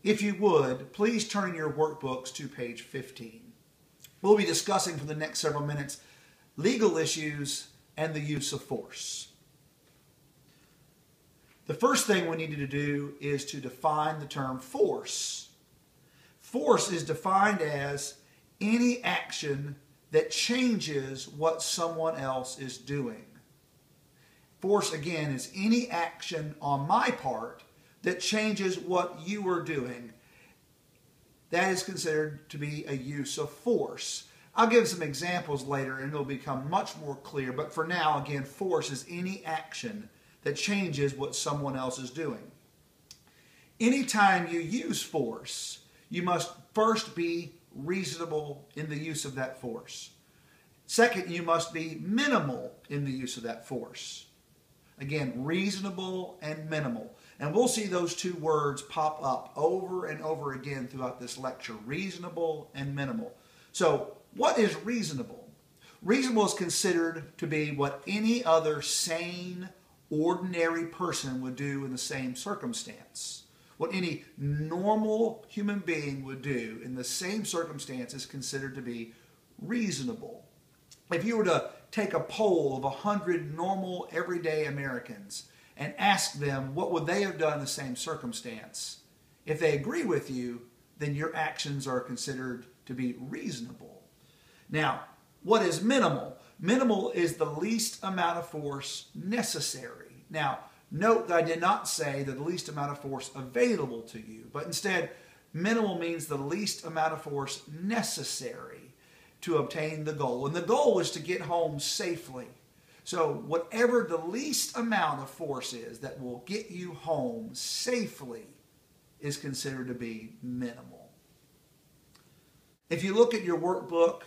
If you would, please turn your workbooks to page 15. We'll be discussing for the next several minutes legal issues and the use of force. The first thing we need to do is to define the term force. Force is defined as any action that changes what someone else is doing. Force, again, is any action on my part that changes what you are doing. That is considered to be a use of force. I'll give some examples later and it'll become much more clear, but for now, again, force is any action that changes what someone else is doing. Anytime you use force, you must first be reasonable in the use of that force. Second, you must be minimal in the use of that force. Again, reasonable and minimal. And we'll see those two words pop up over and over again throughout this lecture, reasonable and minimal. So, what is reasonable? Reasonable is considered to be what any other sane, ordinary person would do in the same circumstance. What any normal human being would do in the same circumstance is considered to be reasonable. If you were to take a poll of 100 normal, everyday Americans and ask them what would they have done in the same circumstance, if they agree with you, then your actions are considered to be reasonable. Now, what is minimal? Minimal is the least amount of force necessary. Now, note that I did not say the least amount of force available to you, but instead, minimal means the least amount of force necessary to obtain the goal. And the goal is to get home safely. So whatever the least amount of force is that will get you home safely is considered to be minimal. If you look at your workbook,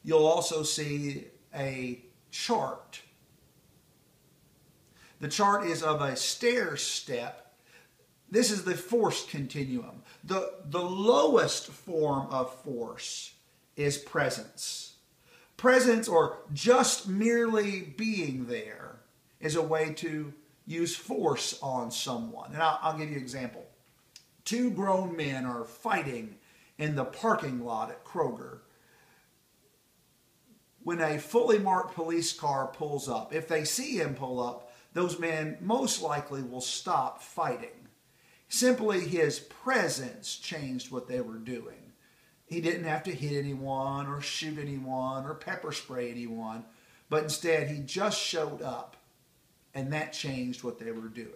you'll also see a chart. The chart is of a stair step. This is the force continuum. The lowest form of force is presence. Presence, or just merely being there, is a way to use force on someone. And I'll give you an example. Two grown men are fighting in the parking lot at Kroger. When a fully marked police car pulls up, if they see him pull up, those men most likely will stop fighting. Simply his presence changed what they were doing. He didn't have to hit anyone or shoot anyone or pepper spray anyone, but instead he just showed up, and that changed what they were doing.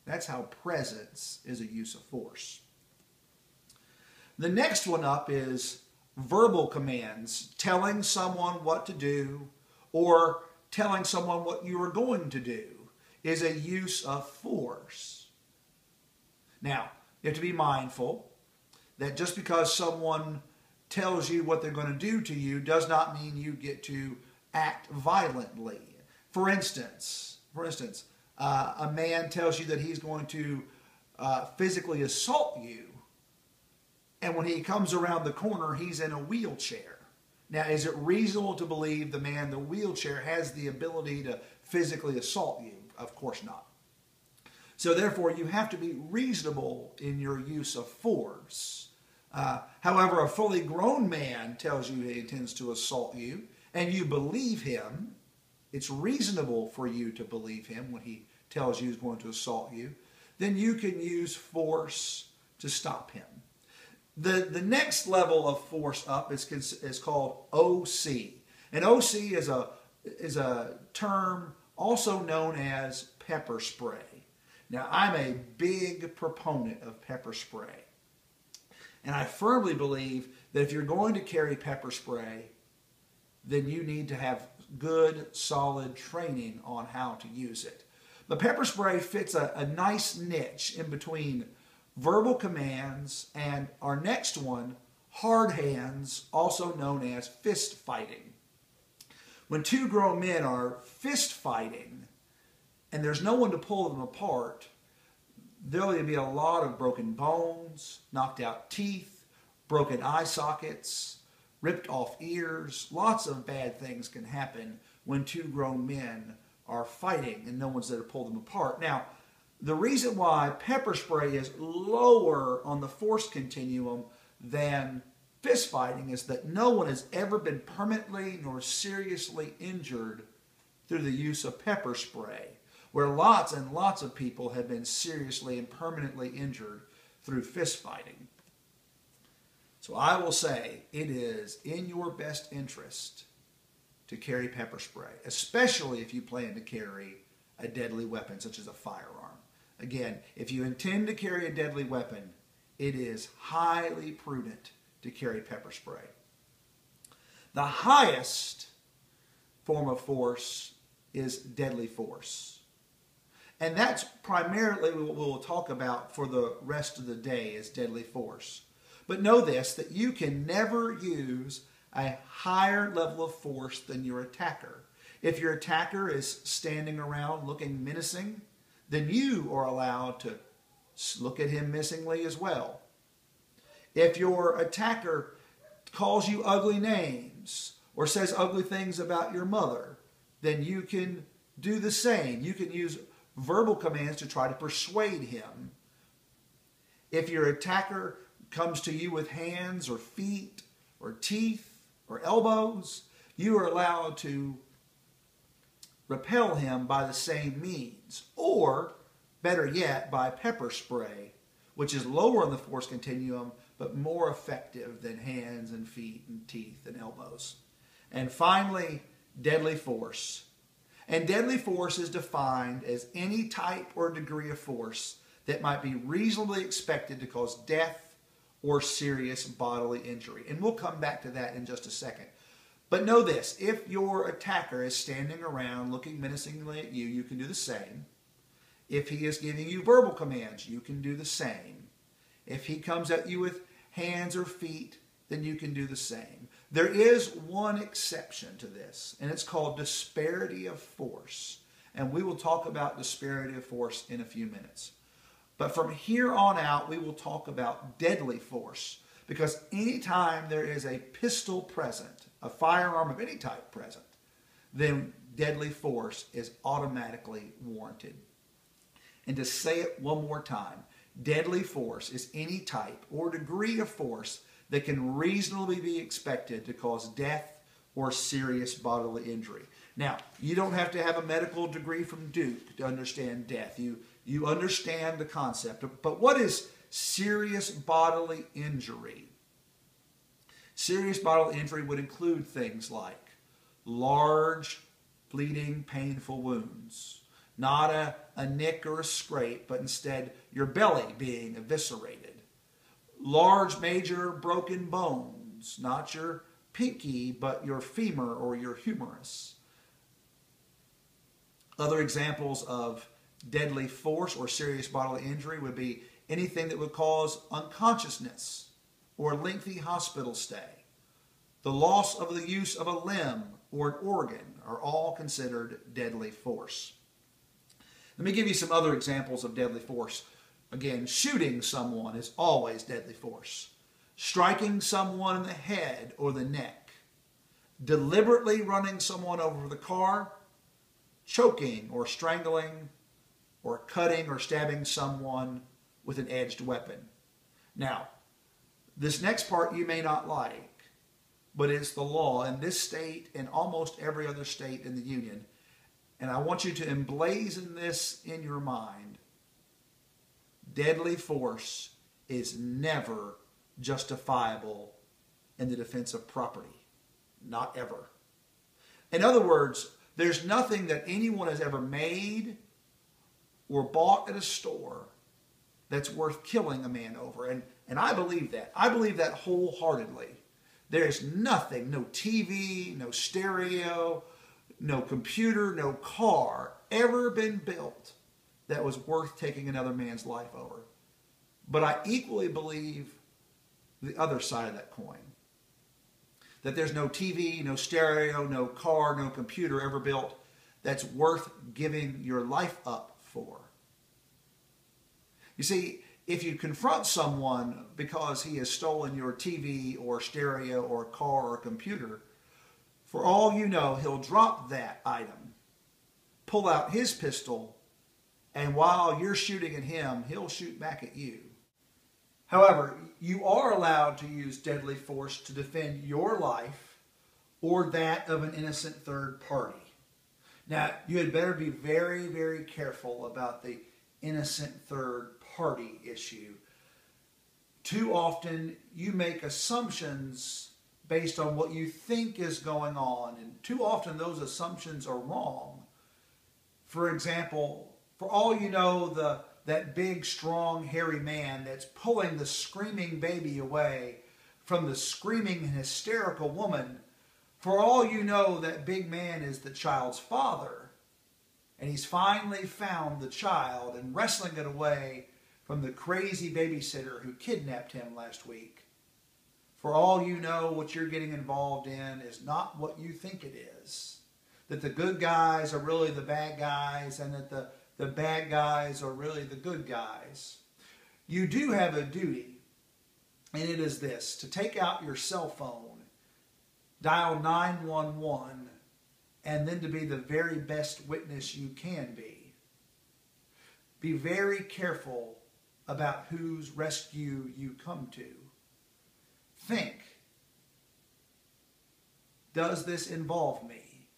That's how presence is a use of force. The next one up is verbal commands, telling someone what to do or telling someone what you are going to do is a use of force. Now, you have to be mindful that just because someone tells you what they're going to do to you does not mean you get to act violently. For instance, a man tells you that he's going to physically assault you, and when he comes around the corner, he's in a wheelchair. Now, is it reasonable to believe the man in the wheelchair has the ability to physically assault you? Of course not. So therefore, you have to be reasonable in your use of force. However, a fully grown man tells you he intends to assault you, and you believe him. It's reasonable for you to believe him when he tells you he's going to assault you. Then you can use force to stop him. The next level of force up is called OC. And OC is a term also known as pepper spray. Now, I'm a big proponent of pepper spray. And I firmly believe that if you're going to carry pepper spray, then you need to have good, solid training on how to use it. But pepper spray fits a nice niche in between verbal commands and our next one, hard hands, also known as fist fighting. When two grown men are fist fighting and there's no one to pull them apart, there'll be a lot of broken bones, knocked out teeth, broken eye sockets, ripped off ears. Lots of bad things can happen when two grown men are fighting and no one's there to pull them apart. Now, The reason why pepper spray is lower on the force continuum than fist fighting is that no one has ever been permanently nor seriously injured through the use of pepper spray, where lots and lots of people have been seriously and permanently injured through fist fighting. So I will say it is in your best interest to carry pepper spray, especially if you plan to carry a deadly weapon such as a firearm. Again, if you intend to carry a deadly weapon, it is highly prudent to carry pepper spray. The highest form of force is deadly force. And that's primarily what we'll talk about for the rest of the day is deadly force. But know this, that you can never use a higher level of force than your attacker. If your attacker is standing around looking menacing, then you are allowed to look at him menacingly as well. If your attacker calls you ugly names or says ugly things about your mother, then you can do the same. You can use verbal commands to try to persuade him. If your attacker comes to you with hands or feet or teeth or elbows, you are allowed to repel him by the same means, or better yet, by pepper spray, which is lower on the force continuum but more effective than hands and feet and teeth and elbows. And finally, deadly force. And deadly force is defined as any type or degree of force that might be reasonably expected to cause death or serious bodily injury. And we'll come back to that in just a second. But know this, if your attacker is standing around looking menacingly at you, you can do the same. If he is giving you verbal commands, you can do the same. If he comes at you with hands or feet, then you can do the same. There is one exception to this, and it's called disparity of force. And we will talk about disparity of force in a few minutes. But from here on out, we will talk about deadly force, because anytime there is a pistol present, a firearm of any type present, then deadly force is automatically warranted. And to say it one more time, deadly force is any type or degree of force that can reasonably be expected to cause death or serious bodily injury. Now, you don't have to have a medical degree from Duke to understand death. You understand the concept. But what is serious bodily injury? Serious bodily injury would include things like large, bleeding, painful wounds. Not a nick or a scrape, but instead your belly being eviscerated. Large, major, broken bones. Not your pinky, but your femur or your humerus. Other examples of deadly force or serious bodily injury would be anything that would cause unconsciousness or lengthy hospital stay. The loss of the use of a limb or an organ are all considered deadly force. Let me give you some other examples of deadly force. Again, shooting someone is always deadly force. Striking someone in the head or the neck. Deliberately running someone over with a car. Choking or strangling, or cutting or stabbing someone with an edged weapon. Now, this next part you may not like, but it's the law in this state and almost every other state in the Union. And I want you to emblazon this in your mind. Deadly force is never justifiable in the defense of property. Not ever. In other words, there's nothing that anyone has ever made or bought at a store that's worth killing a man over. And I believe that. I believe that wholeheartedly. There's nothing, no TV, no stereo, no computer, no car ever been built that was worth taking another man's life over. But I equally believe the other side of that coin. That there's no TV, no stereo, no car, no computer ever built that's worth giving your life up for. You see, if you confront someone because he has stolen your TV or stereo or car or computer, for all you know, he'll drop that item, pull out his pistol, And while you're shooting at him, he'll shoot back at you. However, you are allowed to use deadly force to defend your life or that of an innocent third party. Now, you had better be very, very careful about the innocent third party issue. Too often, you make assumptions based on what you think is going on, and too often those assumptions are wrong. For example, for all you know, that big, strong, hairy man that's pulling the screaming baby away from the screaming and hysterical woman, for all you know, that big man is the child's father, and he's finally found the child and wrestling it away from the crazy babysitter who kidnapped him last week. For all you know, what you're getting involved in is not what you think it is. That the good guys are really the bad guys, and that the bad guys are really the good guys. You do have a duty, and it is this: to take out your cell phone, dial 911, and then to be the very best witness you can be. Be very careful about whose rescue you come to. Think, does this involve me?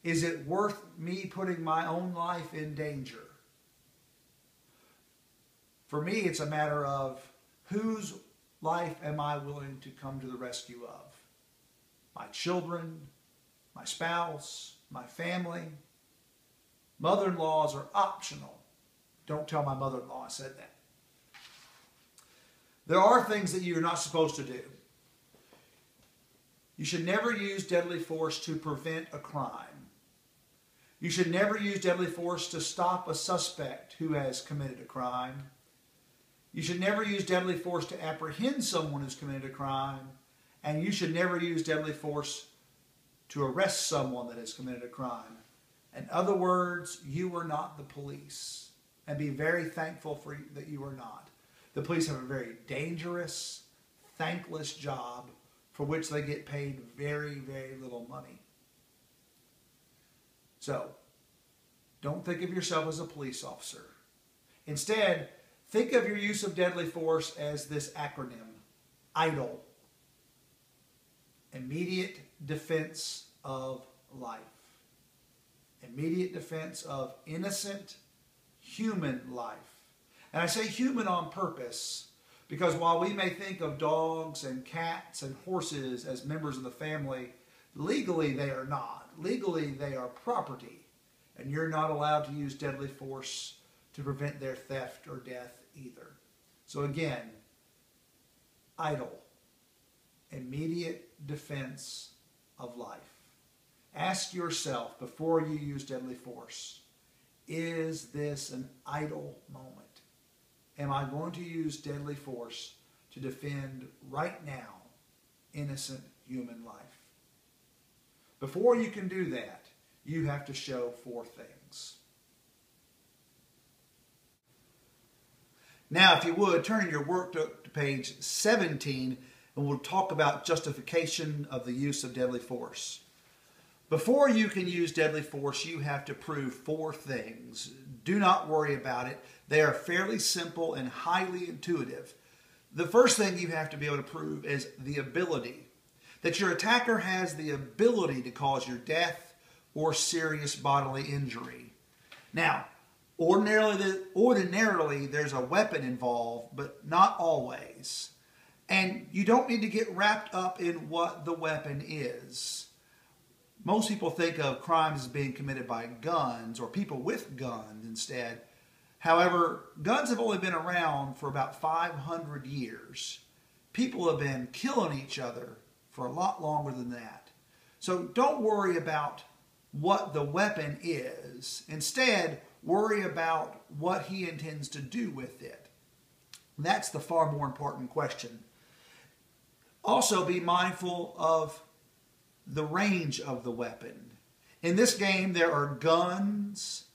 Is it worth me putting my own life in danger? For me, it's a matter of whose life am I willing to come to the rescue of? My children, my spouse, my family. Mother-in-laws are optional. Don't tell my mother-in-law I said that. There are things that you're not supposed to do. You should never use deadly force to prevent a crime. You should never use deadly force to stop a suspect who has committed a crime. You should never use deadly force to apprehend someone who's committed a crime. And you should never use deadly force to arrest someone that has committed a crime. In other words, you are not the police. And be very thankful that you are not. The police have a very dangerous, thankless job for which they get paid very, very little money. So, don't think of yourself as a police officer. Instead, think of your use of deadly force as this acronym: IDLE. Immediate defense of life. Immediate defense of innocent human life. And I say human on purpose because while we may think of dogs and cats and horses as members of the family, legally they are not. Legally they are property, and you're not allowed to use deadly force to prevent their theft or death either. So again, IDLE. Immediate defense of life. Ask yourself before you use deadly force, is this an idle moment? Am I going to use deadly force to defend right now innocent human life? Before you can do that, you have to show 4 things. Now, if you would, turn in your work to page 17, and we'll talk about justification of the use of deadly force. Before you can use deadly force, you have to prove 4 things. Do not worry about it. They are fairly simple and highly intuitive. The first thing you have to be able to prove is the ability. That your attacker has the ability to cause your death or serious bodily injury. Now, ordinarily there's a weapon involved, but not always. And you don't need to get wrapped up in what the weapon is. Most people think of crimes as being committed by guns or people with guns instead. However, guns have only been around for about 500 years. People have been killing each other for a lot longer than that. So don't worry about what the weapon is. Instead, worry about what he intends to do with it. That's the far more important question. Also, be mindful of the range of the weapon. In this game, there are guns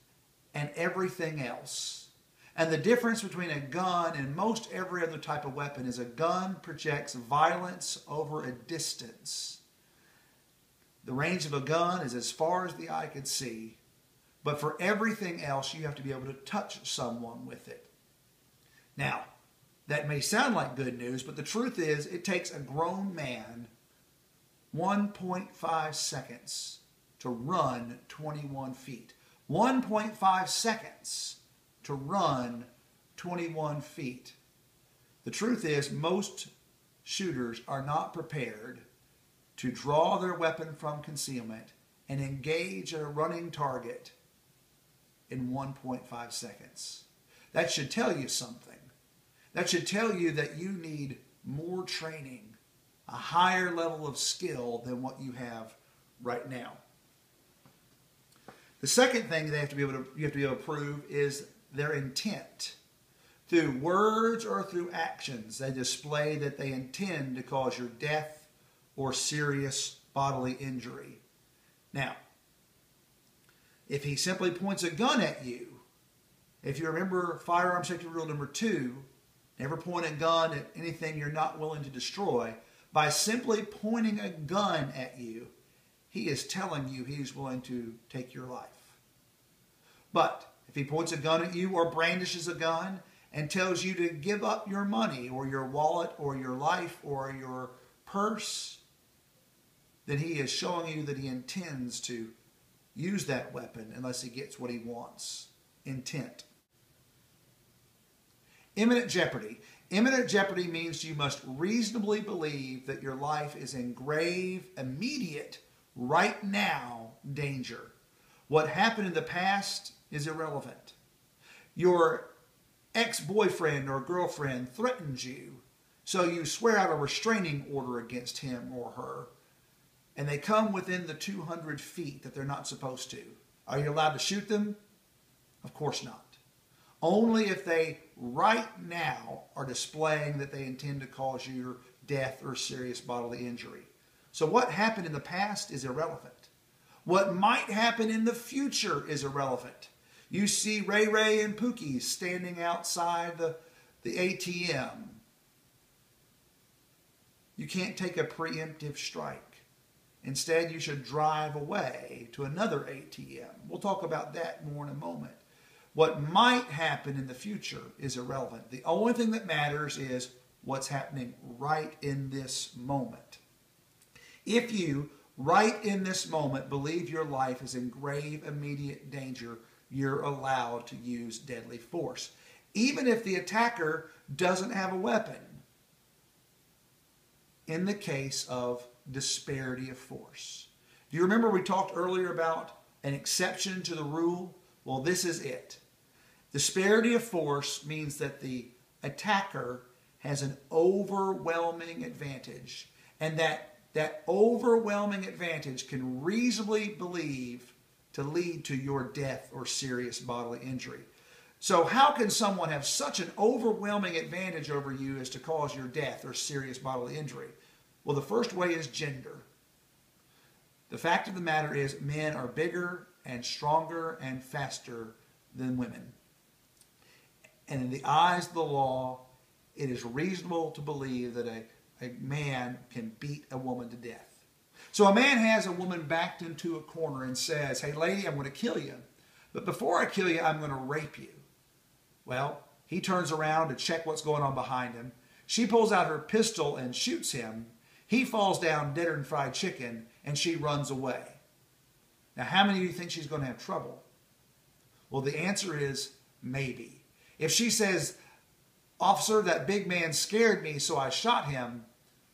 and everything else. And the difference between a gun and most every other type of weapon is a gun projects violence over a distance. The range of a gun is as far as the eye can see. But for everything else, you have to be able to touch someone with it. Now, that may sound like good news, but the truth is it takes a grown man 1.5 seconds to run 21 feet. 1.5 seconds to run 21 feet. The truth is most shooters are not prepared to draw their weapon from concealment and engage a running target in 1.5 seconds. That should tell you something. That should tell you that you need more training, a higher level of skill than what you have right now. The second thing you have to be able to prove is their intent. Through words or through actions, they display that they intend to cause your death or serious bodily injury. Now, if he simply points a gun at you, if you remember firearm safety rule number 2, never point a gun at anything you're not willing to destroy. By simply pointing a gun at you, he is telling you he's willing to take your life. But if he points a gun at you or brandishes a gun and tells you to give up your money or your wallet or your life or your purse, then he is showing you that he intends to use that weapon unless he gets what he wants. Intent. Imminent jeopardy. Imminent jeopardy means you must reasonably believe that your life is in grave, immediate, right now danger. What happened in the past is irrelevant. Your ex-boyfriend or girlfriend threatens you, so you swear out a restraining order against him or her, and they come within the 200 feet that they're not supposed to. Are you allowed to shoot them? Of course not. Only if they right now are displaying that they intend to cause you your death or serious bodily injury. So what happened in the past is irrelevant. What might happen in the future is irrelevant. You see Ray Ray and Pookie standing outside the ATM. You can't take a preemptive strike. Instead, you should drive away to another ATM. We'll talk about that more in a moment. What might happen in the future is irrelevant. The only thing that matters is what's happening right in this moment. If you, right in this moment, believe your life is in grave, immediate danger, you're allowed to use deadly force, even if the attacker doesn't have a weapon, in the case of disparity of force. Do you remember we talked earlier about an exception to the rule? Well, this is it. Disparity of force means that the attacker has an overwhelming advantage, and that overwhelming advantage can reasonably believe to lead to your death or serious bodily injury. So how can someone have such an overwhelming advantage over you as to cause your death or serious bodily injury? Well, the first way is gender. The fact of the matter is men are bigger and stronger and faster than women. And in the eyes of the law, it is reasonable to believe that a man can beat a woman to death. So a man has a woman backed into a corner and says, "Hey lady, I'm going to kill you. But before I kill you, I'm going to rape you." Well, he turns around to check what's going on behind him. She pulls out her pistol and shoots him. He falls down deader than fried chicken, and she runs away. Now, how many of you think she's going to have trouble? Well, the answer is maybe. If she says, "Officer, that big man scared me, so I shot him,"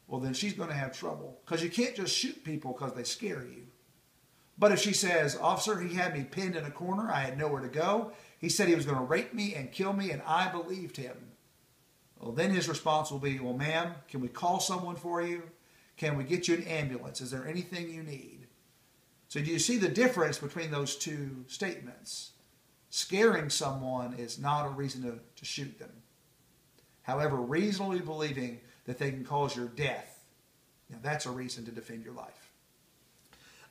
well, then she's going to have trouble, because you can't just shoot people because they scare you. But if she says, "Officer, he had me pinned in a corner, I had nowhere to go, he said he was going to rape me and kill me, and I believed him," well, then his response will be, "Well, ma'am, can we call someone for you? Can we get you an ambulance? Is there anything you need?" So do you see the difference between those two statements? Scaring someone is not a reason to shoot them. However, reasonably believing that they can cause your death, now that's a reason to defend your life.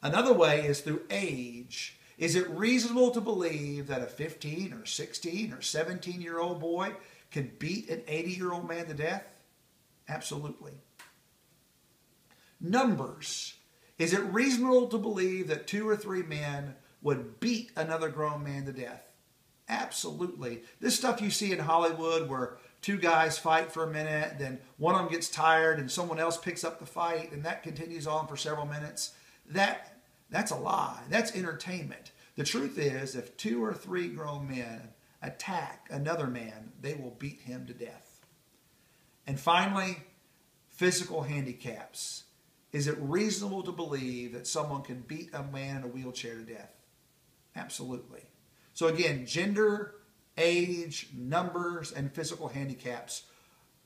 Another way is through age. Is it reasonable to believe that a 15 or 16 or 17-year-old boy can beat an 80-year-old man to death? Absolutely. Numbers. Is it reasonable to believe that 2 or 3 men would beat another grown man to death. Absolutely. This stuff you see in Hollywood where two guys fight for a minute, then one of them gets tired and someone else picks up the fight, and that continues on for several minutes. That's a lie. That's entertainment. The truth is, if 2 or 3 grown men attack another man, they will beat him to death. And finally, physical handicaps. Is it reasonable to believe that someone can beat a man in a wheelchair to death? Absolutely. So again, gender, age, numbers, and physical handicaps,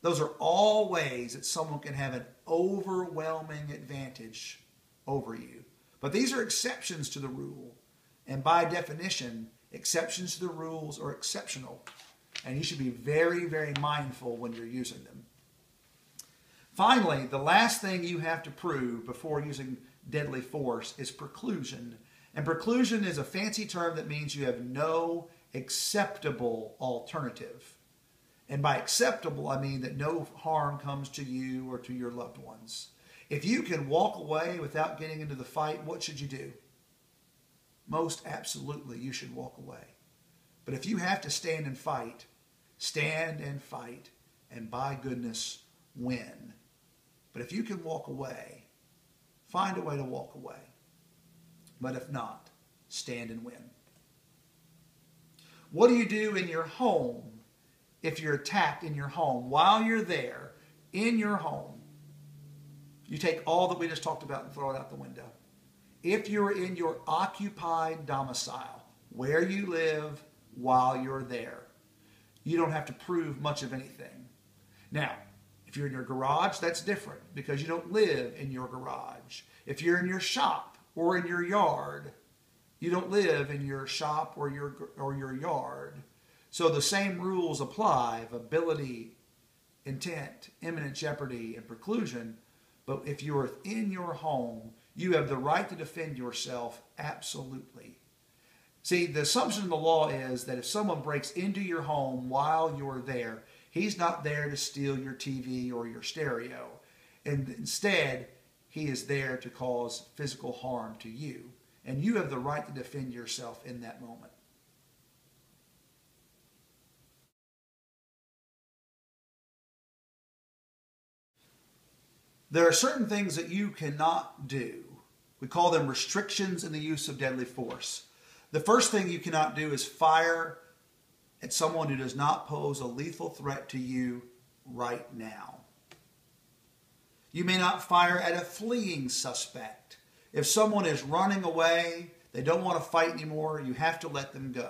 those are all ways that someone can have an overwhelming advantage over you. But these are exceptions to the rule. And by definition, exceptions to the rules are exceptional. And you should be very, very mindful when you're using them. Finally, the last thing you have to prove before using deadly force is preclusion. And preclusion is a fancy term that means you have no acceptable alternative. And by acceptable, I mean that no harm comes to you or to your loved ones. If you can walk away without getting into the fight, what should you do? Most absolutely, you should walk away. But if you have to stand and fight, and by goodness, win. But if you can walk away, find a way to walk away. But if not, stand and win. What do you do in your home if you're attacked in your home? While you're there, in your home, you take all that we just talked about and throw it out the window. If you're in your occupied domicile, where you live while you're there, you don't have to prove much of anything. Now, if you're in your garage, that's different because you don't live in your garage. If you're in your shop or in your yard, you don't live in your shop or your yard. So the same rules apply of ability, intent, imminent jeopardy, and preclusion. But if you're in your home, you have the right to defend yourself absolutely. See, the assumption in the law is that if someone breaks into your home while you're there, he's not there to steal your TV or your stereo. And instead, he is there to cause physical harm to you. And you have the right to defend yourself in that moment. There are certain things that you cannot do. We call them restrictions in the use of deadly force. The first thing you cannot do is fire at someone who does not pose a lethal threat to you right now. You may not fire at a fleeing suspect. If someone is running away, they don't want to fight anymore, you have to let them go.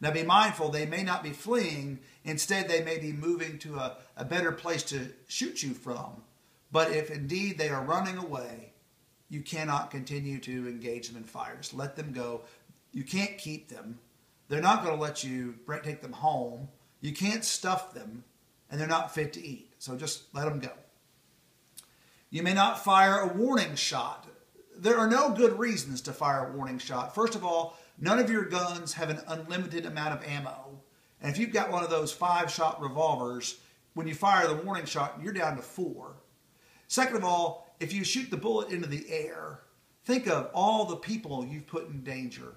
Now be mindful, they may not be fleeing. Instead, they may be moving to a better place to shoot you from. But if indeed they are running away, you cannot continue to engage them in fire. Just let them go. You can't keep them. They're not going to let you take them home. You can't stuff them, and they're not fit to eat. So just let them go. You may not fire a warning shot. There are no good reasons to fire a warning shot. First of all, none of your guns have an unlimited amount of ammo. And if you've got one of those 5-shot revolvers, when you fire the warning shot, you're down to 4. Second of all, if you shoot the bullet into the air, think of all the people you've put in danger.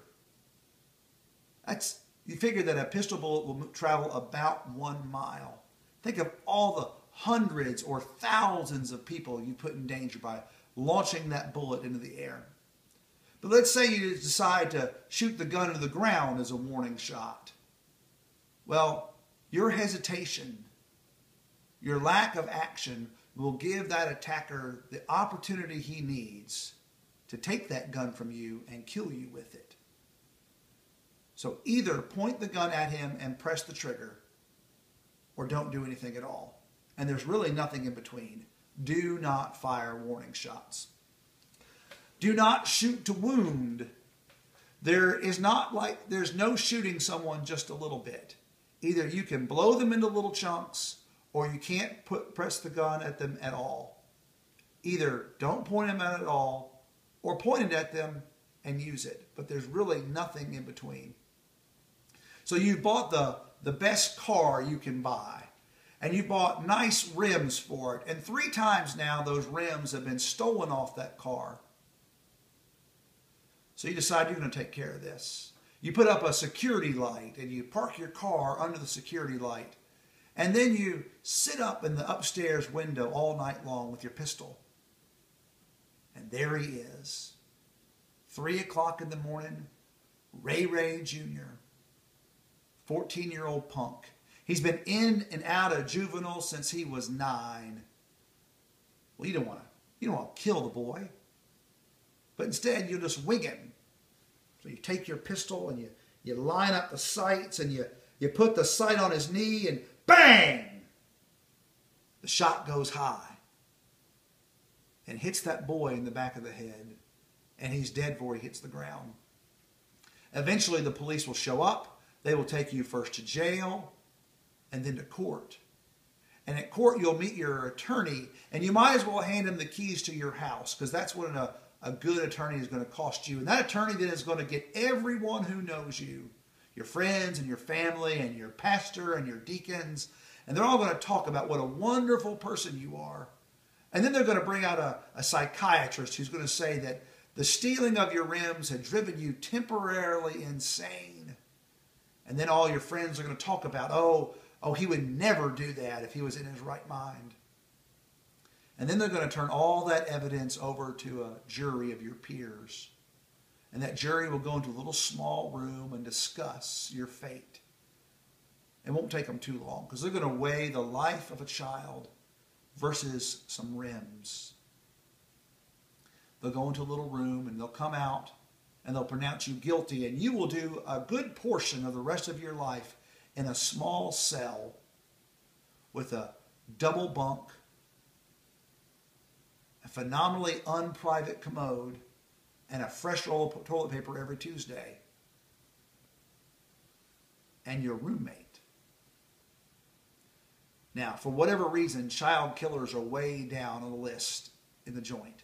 You figure that a pistol bullet will travel about 1 mile. Think of all the hundreds or thousands of people you put in danger by launching that bullet into the air. But let's say you decide to shoot the gun into the ground as a warning shot. Well, your hesitation, your lack of action will give that attacker the opportunity he needs to take that gun from you and kill you with it. So either point the gun at him and press the trigger, or don't do anything at all. And there's really nothing in between. Do not fire warning shots. Do not shoot to wound. There's no shooting someone just a little bit. Either you can blow them into little chunks, or you can't press the gun at them at all. Either don't point them at it at all, or point it at them and use it. But there's really nothing in between. So you bought the best car you can buy, and you bought nice rims for it, and 3 times now those rims have been stolen off that car. So you decide you're going to take care of this. You put up a security light and you park your car under the security light. And then you sit up in the upstairs window all night long with your pistol. And there he is. 3 o'clock in the morning, Ray Jr., 14-year-old punk. He's been in and out of juvenile since he was 9. Well, you don't want to kill the boy. But instead, you just wing him. So you take your pistol and you line up the sights and you put the sight on his knee and bang! The shot goes high and hits that boy in the back of the head. And he's dead before he hits the ground. Eventually, the police will show up. They will take you first to jail and then to court. And at court, you'll meet your attorney, and you might as well hand him the keys to your house, because that's what a good attorney is going to cost you. And that attorney then is going to get everyone who knows you, your friends and your family and your pastor and your deacons, and they're all going to talk about what a wonderful person you are. And then they're going to bring out a psychiatrist who's going to say that the stealing of your rims had driven you temporarily insane. And then all your friends are going to talk about, oh, he would never do that if he was in his right mind. And then they're going to turn all that evidence over to a jury of your peers. And that jury will go into a little small room and discuss your fate. It won't take them too long, because they're going to weigh the life of a child versus some rims. They'll go into a little room and they'll come out and they'll pronounce you guilty, and you will do a good portion of the rest of your life in a small cell with a double bunk, a phenomenally unprivate commode, and a fresh roll of toilet paper every Tuesday, and your roommate. Now, for whatever reason, child killers are way down on the list in the joint.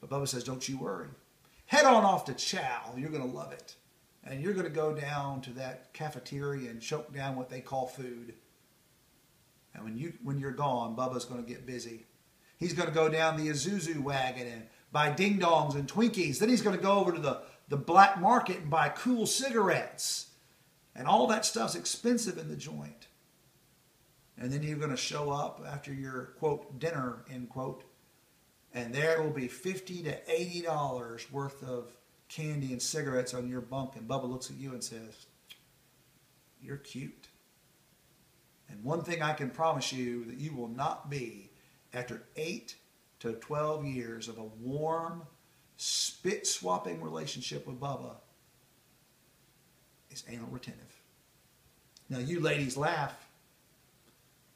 But Bubba says, don't you worry. Head on off to Chow. You're going to love it. And you're going to go down to that cafeteria and choke down what they call food. And when you're gone, Bubba's going to get busy. He's going to go down the Isuzu wagon and buy ding-dongs and Twinkies. Then he's going to go over to the black market and buy cool cigarettes. And all that stuff's expensive in the joint. And then you're going to show up after your, quote, dinner, end quote, and there will be $50 to $80 worth of candy and cigarettes on your bunk. And Bubba looks at you and says, you're cute. And one thing I can promise you that you will not be after 8 to 12 years of a warm, spit-swapping relationship with Bubba is anal retentive. Now you ladies laugh.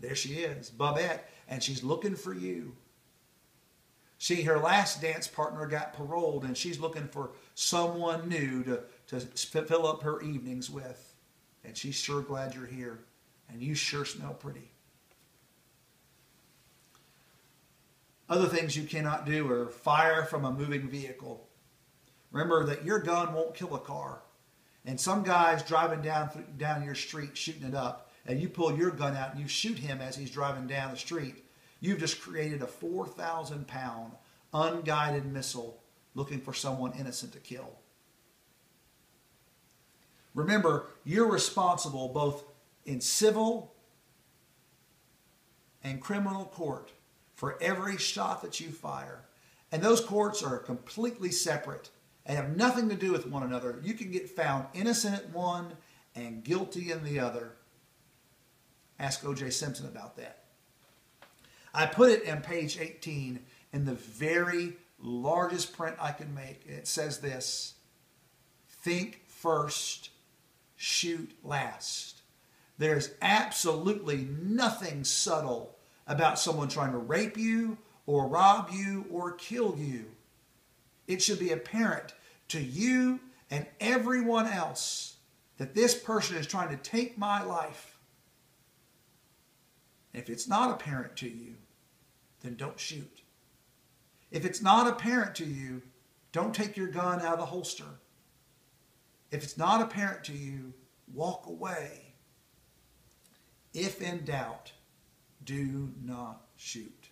There she is, Bubette, and she's looking for you. See, her last dance partner got paroled, and she's looking for someone new to fill up her evenings with. And she's sure glad you're here, and you sure smell pretty. Other things you cannot do are fire from a moving vehicle. Remember that your gun won't kill a car. And some guy's driving down your street shooting it up, and you pull your gun out and you shoot him as he's driving down the street. You've just created a 4,000-pound unguided missile looking for someone innocent to kill. Remember, you're responsible both in civil and criminal court for every shot that you fire. And those courts are completely separate and have nothing to do with one another. You can get found innocent at one and guilty in the other. Ask O.J. Simpson about that. I put it on page 18 in the very largest print I can make. It says this: think first, shoot last. There's absolutely nothing subtle about someone trying to rape you or rob you or kill you. It should be apparent to you and everyone else that this person is trying to take my life. If it's not apparent to you, then don't shoot. If it's not apparent to you, don't take your gun out of the holster. If it's not apparent to you, walk away. If in doubt, do not shoot.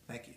Thank you.